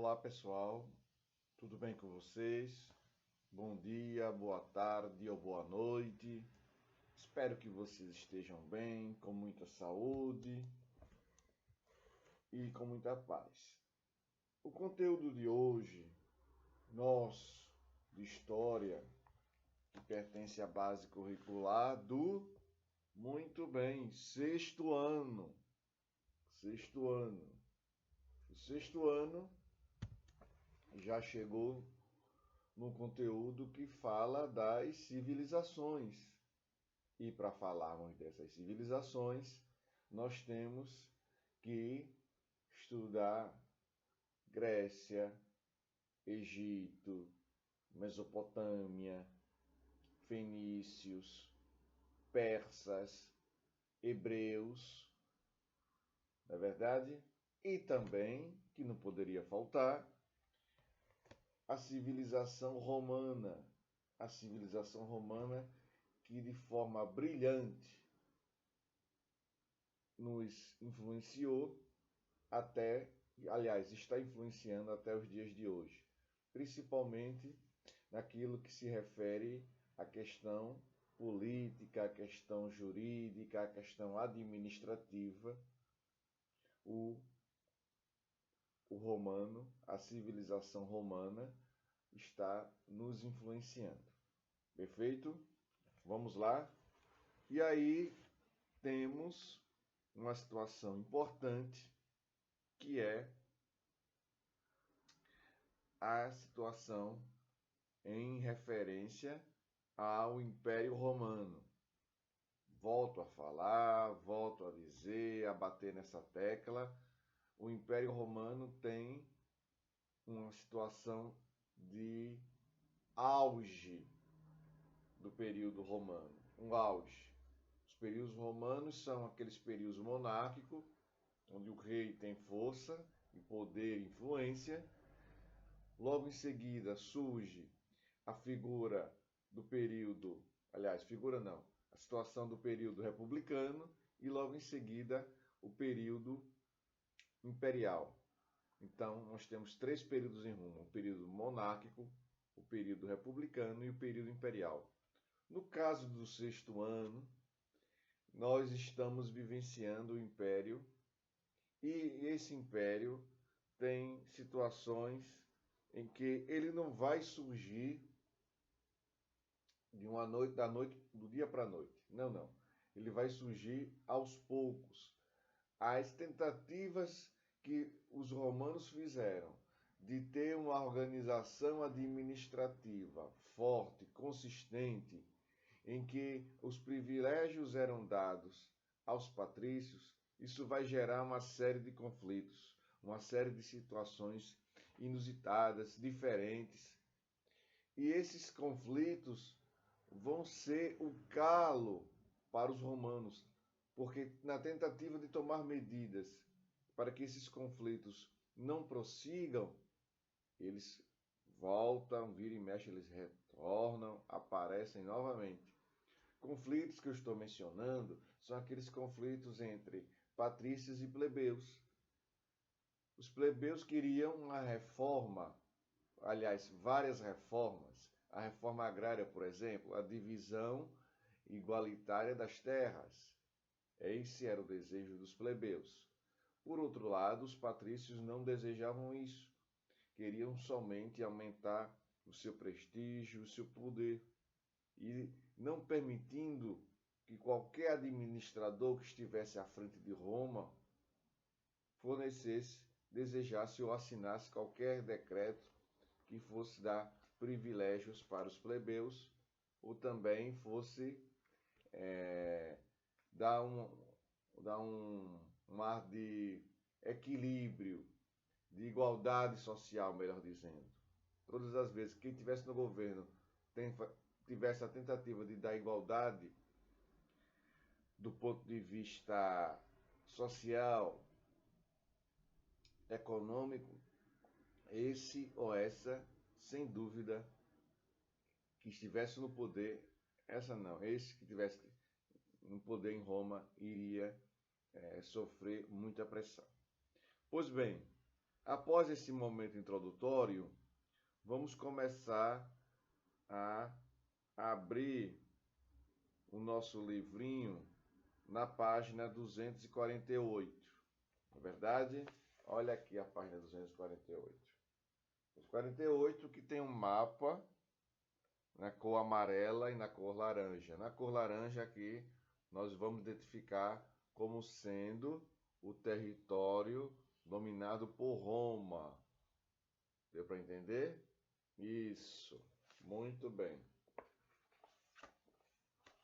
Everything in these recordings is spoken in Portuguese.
Olá pessoal, tudo bem com vocês? Bom dia, boa tarde ou boa noite. Espero que vocês estejam bem, com muita saúde e com muita paz. O conteúdo de hoje, nosso, de história, que pertence à base curricular do, muito bem, sexto ano. Sexto ano. O sexto ano já chegou no conteúdo que fala das civilizações. E para falarmos dessas civilizações, nós temos que estudar Grécia, Egito, Mesopotâmia, fenícios, persas, hebreus, não é verdade? E também, que não poderia faltar, a civilização romana. A civilização romana que de forma brilhante nos influenciou até, aliás, está influenciando até os dias de hoje, principalmente naquilo que se refere à questão política, à questão jurídica, à questão administrativa. O romano, a civilização romana está nos influenciando. Perfeito? Vamos lá? E aí temos uma situação importante, que é a situação em referência ao Império Romano. Volto a falar, volto a dizer, a bater nessa tecla. O Império Romano tem uma situação de auge do período romano, um auge. Os períodos romanos são aqueles períodos monárquicos, onde o rei tem força e poder e influência. Logo em seguida surge a figura do período, aliás, figura não, a situação do período republicano e logo em seguida o período imperial. Então, nós temos três períodos em Roma: o período monárquico, o período republicano e o período imperial. No caso do sexto ano, nós estamos vivenciando o império, e esse império tem situações em que ele não vai surgir de uma noite, do dia para a noite. Não, não. Ele vai surgir aos poucos. As tentativas que os romanos fizeram de ter uma organização administrativa forte, consistente, em que os privilégios eram dados aos patrícios, isso vai gerar uma série de conflitos, uma série de situações inusitadas, diferentes. E esses conflitos vão ser o calo para os romanos, porque na tentativa de tomar medidas para que esses conflitos não prossigam, eles voltam, vira e mexe, eles retornam, aparecem novamente. Conflitos que eu estou mencionando são aqueles conflitos entre patrícios e plebeus. Os plebeus queriam uma reforma, aliás, várias reformas. A reforma agrária, por exemplo, a divisão igualitária das terras. Esse era o desejo dos plebeus. Por outro lado, os patrícios não desejavam isso. Queriam somente aumentar o seu prestígio, o seu poder, e não permitindo que qualquer administrador que estivesse à frente de Roma fornecesse, desejasse ou assinasse qualquer decreto que fosse dar privilégios para os plebeus, ou também fosse dar um ar de equilíbrio, de igualdade social, melhor dizendo. Todas as vezes que quem estivesse no governo tivesse a tentativa de dar igualdade do ponto de vista social, econômico, esse ou essa, sem dúvida, que estivesse no poder, essa não, esse que estivesse no poder em Roma iria sofrer muita pressão. Pois bem, Após esse momento introdutório, vamos começar a abrir o nosso livrinho na página 248. Na verdade, olha aqui a página 248. 248 que tem um mapa na cor amarela e na cor laranja. Na cor laranja aqui nós vamos identificar como sendo o território dominado por Roma. Deu para entender? Isso, muito bem.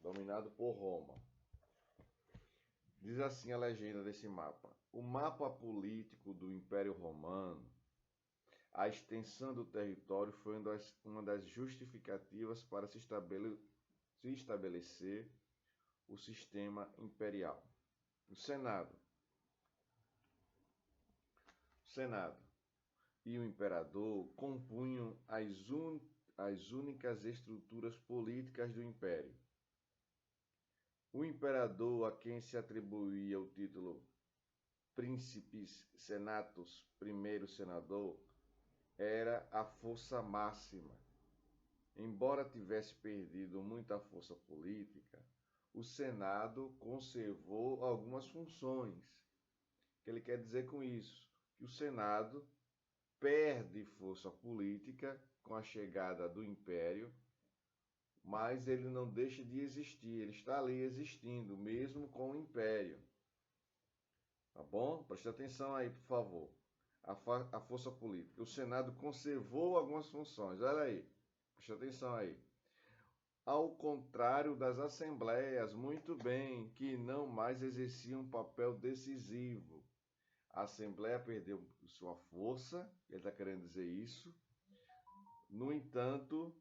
Dominado por Roma. Diz assim a legenda desse mapa. O mapa político do Império Romano, a extensão do território foi uma das justificativas para se estabelecer o sistema imperial. O Senado e o imperador compunham as únicas estruturas políticas do império. O imperador, a quem se atribuía o título Príncipes Senatus, primeiro senador, era a força máxima. Embora tivesse perdido muita força política, o Senado conservou algumas funções. O que ele quer dizer com isso? Que o Senado perde força política com a chegada do Império, mas ele não deixa de existir, ele está ali existindo, mesmo com o Império. Tá bom? Preste atenção aí, por favor. A força política. O Senado conservou algumas funções, olha aí, preste atenção aí. Ao contrário das assembleias, muito bem, que não mais exerciam um papel decisivo. A Assembleia perdeu sua força, ele está querendo dizer isso. No entanto,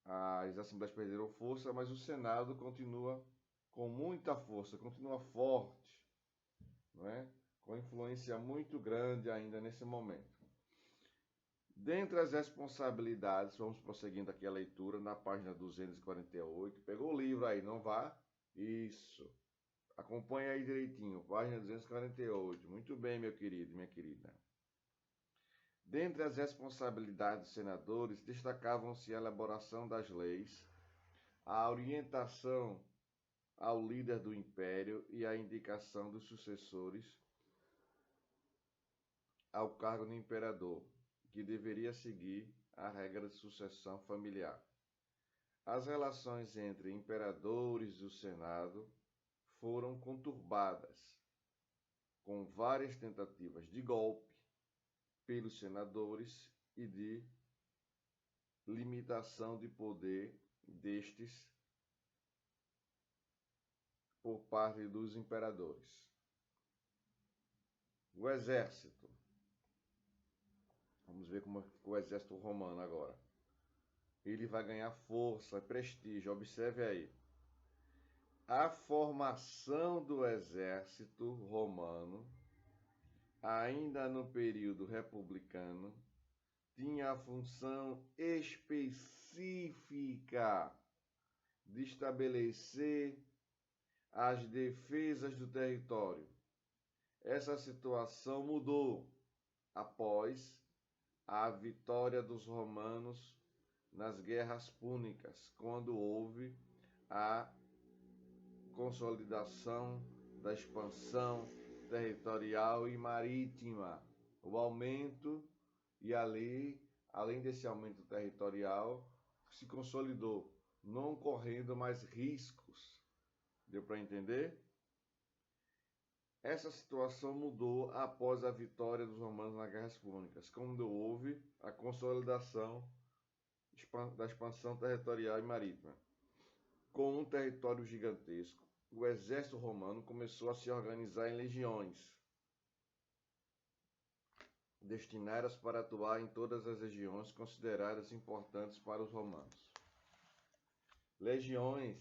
as Assembleias perderam força, mas o Senado continua com muita força, continua forte, não é? Com influência muito grande ainda nesse momento. Dentre as responsabilidades, vamos prosseguindo aqui a leitura na página 248. Pegou o livro aí, não vá? Isso. Acompanha aí direitinho, página 248. Muito bem, meu querido, minha querida. Dentre as responsabilidades dos senadores, destacavam-se a elaboração das leis, a orientação ao líder do império e a indicação dos sucessores ao cargo de imperador, que deveria seguir a regra de sucessão familiar. As relações entre imperadores e o Senado foram conturbadas, com várias tentativas de golpe pelos senadores e de limitação de poder destes por parte dos imperadores. O exército. Vamos ver como ficou o exército romano agora. Ele vai ganhar força, prestígio. Observe aí. A formação do exército romano, ainda no período republicano, tinha a função específica de estabelecer as defesas do território. Essa situação mudou após a vitória dos romanos nas guerras púnicas, quando houve a consolidação da expansão territorial e marítima, o aumento, e ali, além desse aumento territorial, se consolidou, não correndo mais riscos. Deu para entender? Essa situação mudou após a vitória dos romanos nas guerras púnicas, quando houve a consolidação da expansão territorial e marítima. Com um território gigantesco, o exército romano começou a se organizar em legiões, destinadas para atuar em todas as regiões consideradas importantes para os romanos. Legiões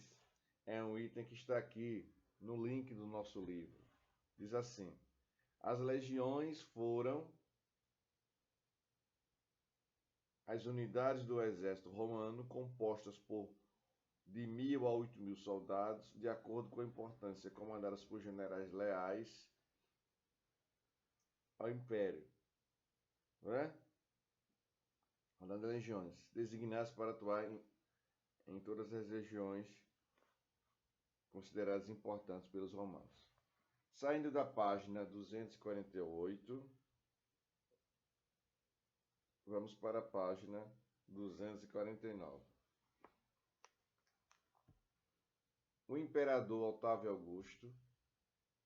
é um item que está aqui no link do nosso livro. Diz assim: as legiões foram as unidades do exército romano compostas de 1.000 a 8.000 soldados, de acordo com a importância, comandadas por generais leais ao império, não é? Falando de legiões, designadas para atuar em todas as regiões consideradas importantes pelos romanos. Saindo da página 248, vamos para a página 249. O imperador Otávio Augusto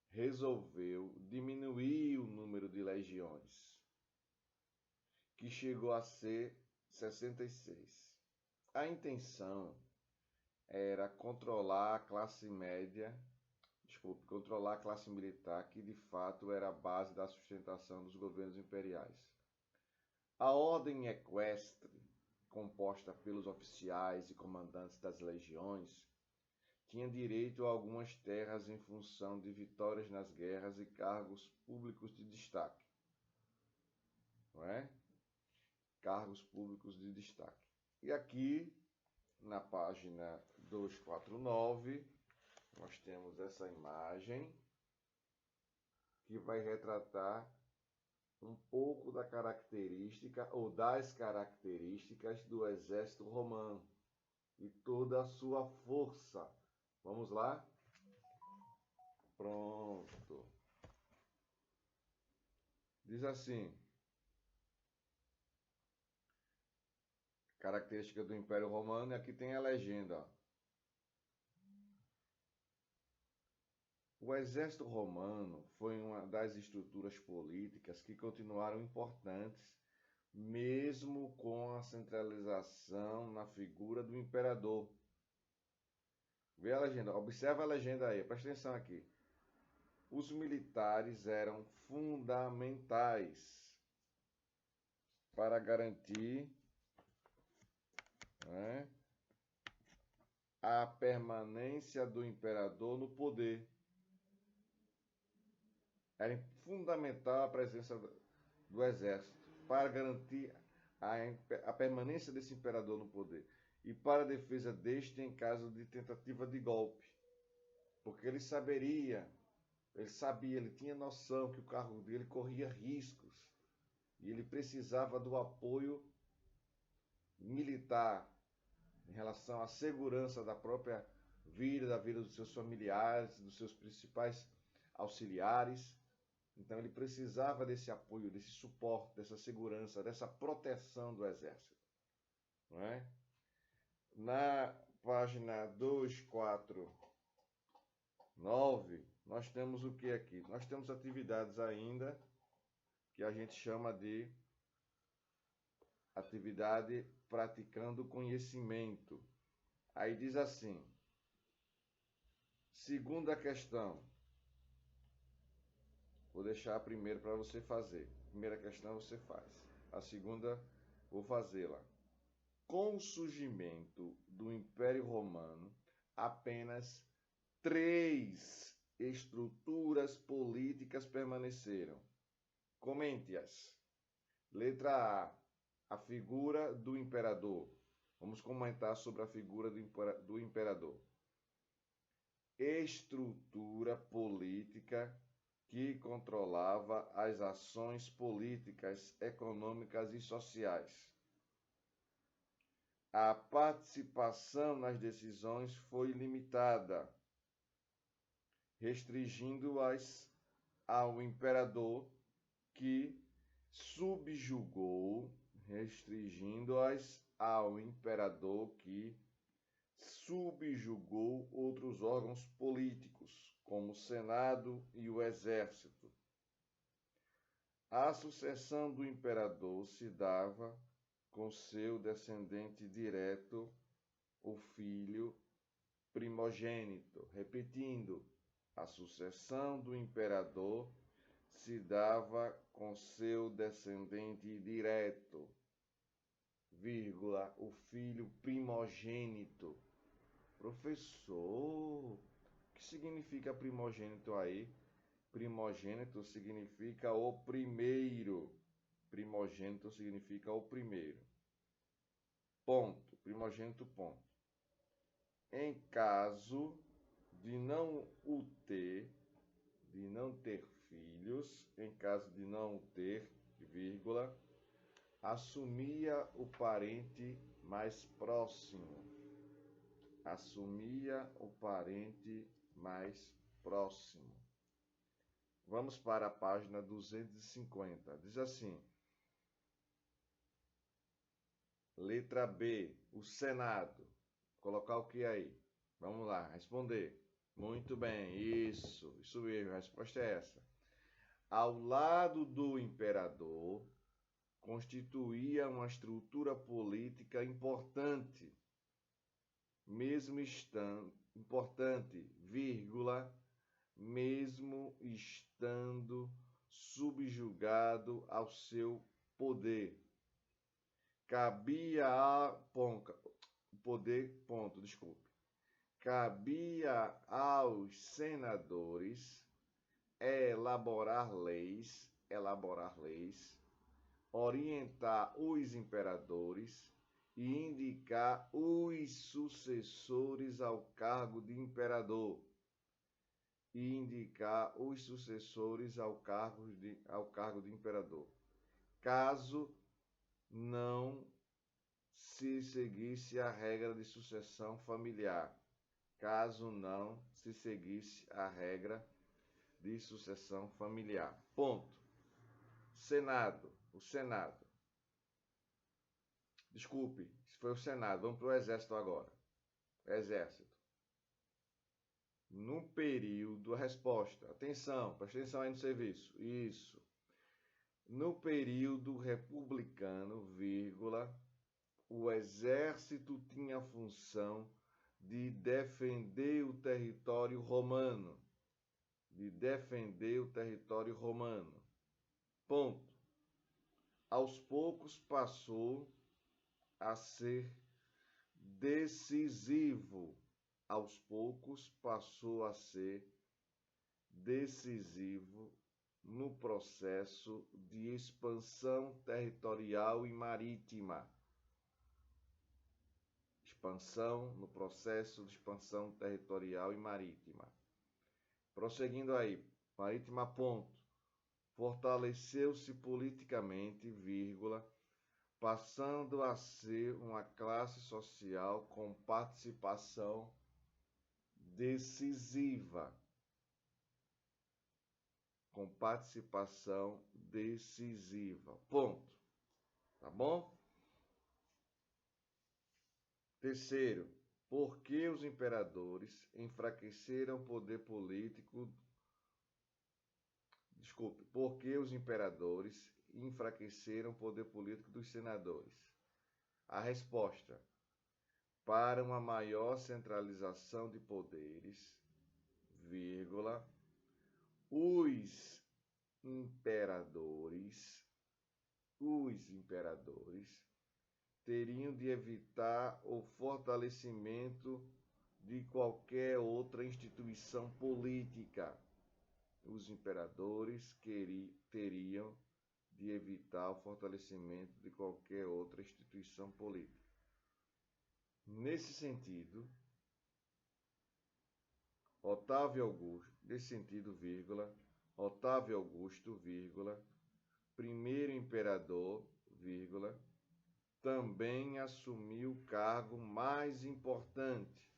resolveu diminuir o número de legiões, que chegou a ser 66. A intenção era controlar a classe militar, que de fato era a base da sustentação dos governos imperiais. A ordem equestre, composta pelos oficiais e comandantes das legiões, tinha direito a algumas terras em função de vitórias nas guerras e cargos públicos de destaque. Não é? Cargos públicos de destaque. E aqui, na página 249, nós temos essa imagem que vai retratar um pouco da característica ou das características do exército romano e toda a sua força. Vamos lá? Pronto. Diz assim: característica do Império Romano, e aqui tem a legenda. O exército romano foi uma das estruturas políticas que continuaram importantes, mesmo com a centralização na figura do imperador. Vê a legenda, observa a legenda aí, presta atenção aqui. Os militares eram fundamentais para garantir, né, a permanência do imperador no poder. Era fundamental a presença do exército para garantir a permanência desse imperador no poder e para a defesa deste em caso de tentativa de golpe. Porque ele sabia, ele tinha noção que o cargo dele corria riscos e ele precisava do apoio militar em relação à segurança da própria vida, da vida dos seus familiares, dos seus principais auxiliares. Então ele precisava desse apoio, desse suporte, dessa segurança, dessa proteção do exército. Não é? Na página 249, nós temos o que aqui? Nós temos atividades ainda que a gente chama de atividade praticando conhecimento. Aí diz assim: segunda questão. Vou deixar a primeira para você fazer. A primeira questão você faz. A segunda, vou fazê-la. Com o surgimento do Império Romano, apenas 3 estruturas políticas permaneceram. Comente-as. Letra A figura do imperador. Vamos comentar sobre a figura do imperador. Estrutura política que controlava as ações políticas, econômicas e sociais. A participação nas decisões foi limitada, restringindo-as ao imperador que subjugou outros órgãos políticos, como o Senado e o Exército. A sucessão do imperador se dava com seu descendente direto, o filho primogênito. Repetindo, a sucessão do imperador se dava com seu descendente direto, vírgula, o filho primogênito. Professor, o que significa primogênito aí? Primogênito significa o primeiro. Primogênito significa o primeiro. Ponto. Primogênito, ponto. Em caso de não ter filhos, em caso de não o ter, vírgula, assumia o parente mais próximo. Assumia o parente mais próximo. Vamos para a página 250. Diz assim: letra B, o Senado. Colocar o que aí? Vamos lá, responder. Muito bem, isso mesmo, a resposta é essa. Ao lado do imperador, constituía uma estrutura política importante, mesmo estando subjugado ao seu poder. Cabia aos senadores elaborar leis, orientar os imperadores e indicar os sucessores ao cargo de imperador. Caso não se seguisse a regra de sucessão familiar. Ponto. Senado. O Senado. Desculpe, isso foi o Senado. Vamos para o Exército agora. Exército. No período, a resposta. Atenção, preste atenção aí no serviço. Isso. No período republicano, vírgula, o Exército tinha a função de defender o território romano. Ponto. Aos poucos passou a ser decisivo. No processo de expansão territorial e marítima. Prosseguindo aí, marítima, ponto. Fortaleceu-se politicamente, vírgula, passando a ser uma classe social com participação decisiva. Ponto. Tá bom? Terceiro, por que os imperadores enfraqueceram o poder político dos senadores? A resposta: para uma maior centralização de poderes, vírgula, os imperadores teriam de evitar o fortalecimento de qualquer outra instituição política. Nesse sentido, Otávio Augusto, primeiro imperador, também assumiu o cargo mais importante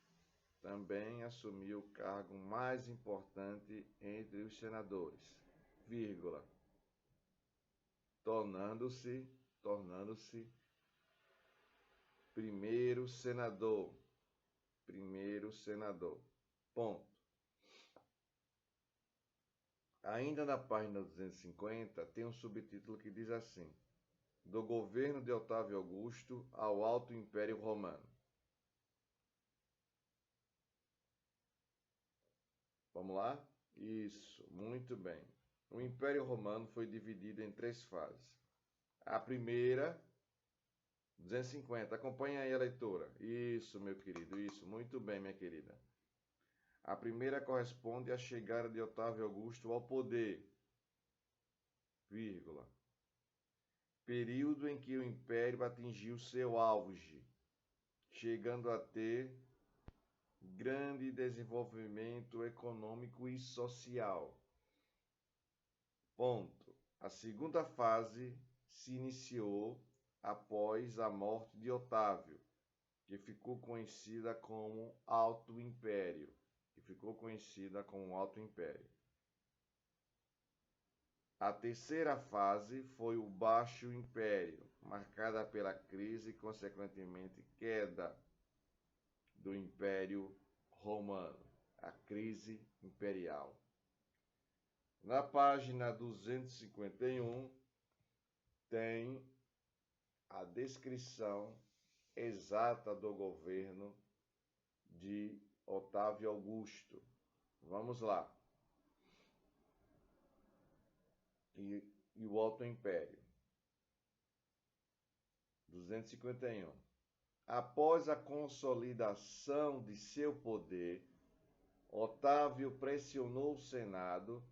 entre os senadores, tornando-se primeiro senador. Ponto. Ainda na página 250 tem um subtítulo que diz assim: do governo de Otávio Augusto ao Alto Império Romano. Vamos lá? Isso, muito bem. O Império Romano foi dividido em 3 fases. A primeira, 250, acompanha aí a leitura. Isso, meu querido, isso, muito bem, minha querida. A primeira corresponde à chegada de Otávio Augusto ao poder, vírgula, período em que o Império atingiu seu auge, chegando a ter grande desenvolvimento econômico e social. Ponto. A segunda fase se iniciou após a morte de Otávio, que ficou conhecida como Alto Império. A terceira fase foi o Baixo Império, marcada pela crise e, consequentemente, queda do Império Romano, a crise imperial. Na página 251 tem a descrição exata do governo de Otávio Augusto. Vamos lá. E o Alto Império. 251. Após a consolidação de seu poder, Otávio pressionou o Senado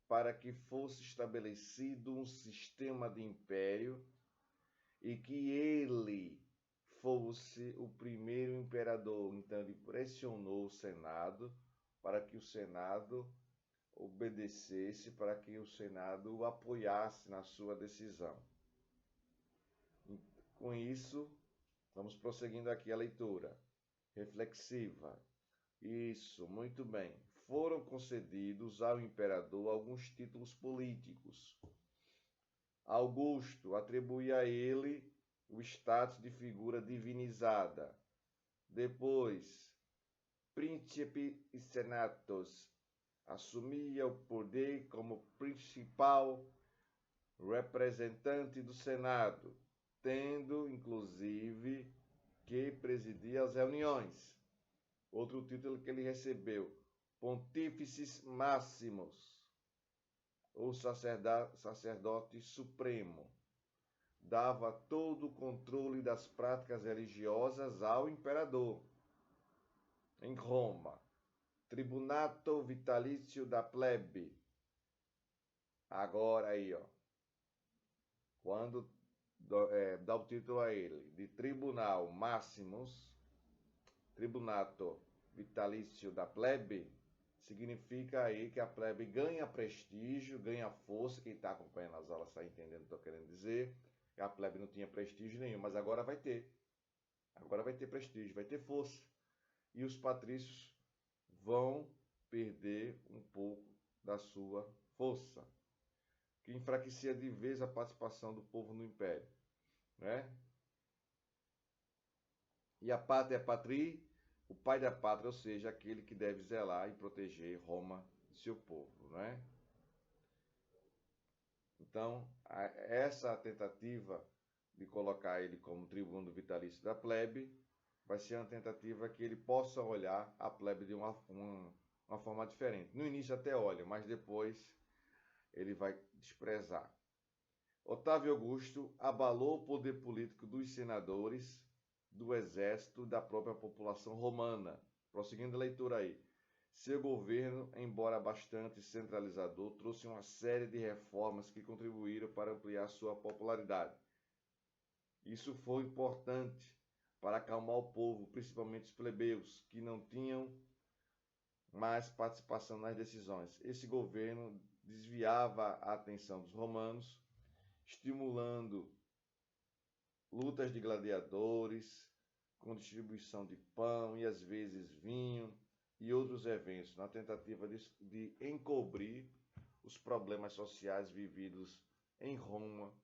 para que fosse estabelecido um sistema de império e que ele fosse o primeiro imperador. Então ele pressionou o Senado para que o Senado obedecesse, para que o Senado o apoiasse na sua decisão. Com isso, vamos prosseguindo aqui a leitura reflexiva. Isso, muito bem. Foram concedidos ao imperador alguns títulos políticos. Augusto atribuía a ele o status de figura divinizada. Depois, príncipe e senatus assumia o poder como principal representante do Senado, tendo, inclusive, que presidir as reuniões. Outro título que ele recebeu, Pontífices Máximos, ou sacerdote supremo, dava todo o controle das práticas religiosas ao imperador. Em Roma, Tribunato Vitalício da Plebe. Agora aí, ó, quando dá o título a ele de Tribunal Máximos, Tribunato Vitalício da Plebe, significa aí que a plebe ganha prestígio, ganha força. Quem está acompanhando as aulas está entendendo o que eu estou querendo dizer. A plebe não tinha prestígio nenhum, mas agora vai ter. Agora vai ter prestígio, vai ter força. E os patrícios vão perder um pouco da sua força, que enfraquecia de vez a participação do povo no império, né? E a pátria patri, o pai da pátria, ou seja, aquele que deve zelar e proteger Roma e seu povo, né? Então, essa tentativa de colocar ele como tribuno vitalício da plebe vai ser uma tentativa que ele possa olhar a plebe de uma forma diferente. No início até olha, mas depois ele vai desprezar. Otávio Augusto abalou o poder político dos senadores, do exército e da própria população romana. Prosseguindo a leitura aí. Seu governo, embora bastante centralizador, trouxe uma série de reformas que contribuíram para ampliar sua popularidade. Isso foi importante para acalmar o povo, principalmente os plebeus, que não tinham mais participação nas decisões. Esse governo desviava a atenção dos romanos, estimulando lutas de gladiadores, com distribuição de pão e às vezes vinho e outros eventos, na tentativa de encobrir os problemas sociais vividos em Roma.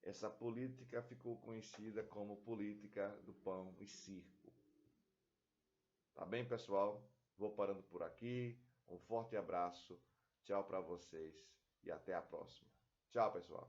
Essa política ficou conhecida como política do pão e circo. Tá bem, pessoal? Vou parando por aqui. Um forte abraço. Tchau para vocês e até a próxima. Tchau, pessoal.